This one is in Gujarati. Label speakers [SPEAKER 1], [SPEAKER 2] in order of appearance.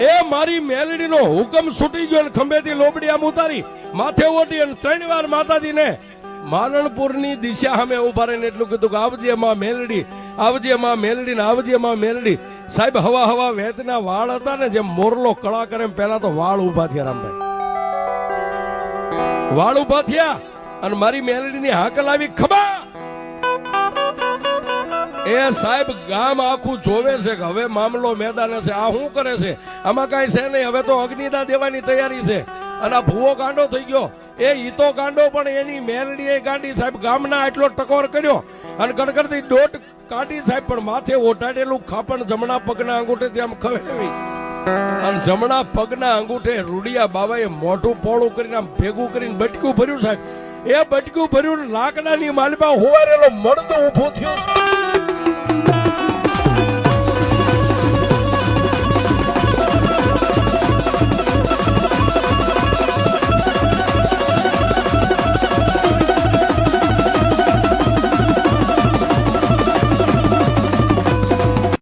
[SPEAKER 1] એ મારી મેલડીનો હુકમ છૂટી ગયો ને ખંભેથી લોબડી આમ ઉતારી માથે ઓટી અને 3 વાર માતાજીને માલણપુરની દિશા સામે ઉભા રહીને એટલું કીધું કે આવજે માં મેલડી, આવજે માં મેલડી ને આવજે માં મેલડી. સાહેબ હવા હવા વેતના વાળ હતા ને જેમ મોરલો કળા કરે એમ પહેલા તો વાળ ઉભા થયા રામભાઈ, વાળ ઉભા થયા અને મારી મેલડીની હાકલ આવી ખબા. એ સાહેબ ગામ આખું જોવે છે કે હવે મામલો મેદાને છે, આ શું કરે છે, આમાં કઈ છે નહીં, હવે તો અગ્નિદા દેવાની તૈયારી છે. અને આ ભૂવો ગાંડો થઈ ગયો, એ ઈતો ગાંડો પણ એની મેલડી ગાંડી. સાહેબ ગામના એટલો ટકોર કર્યો અને કડકડતી દોટ કાઢી સાહેબ, પણ માથે ઓટાડેલું ખાપણ જમણા પગના અંગૂઠે ત્યાં ખવેવી અને જમણા પગના અંગૂઠે રૂડિયા બાબાએ મોઢું પોળું કરીને આમ ભેગું કરીને બટકું ભર્યું સાહેબ. એ બટકું ભર્યું લાકડાની માલમાં હોવારેલો મળતો ઉભો થયો છે.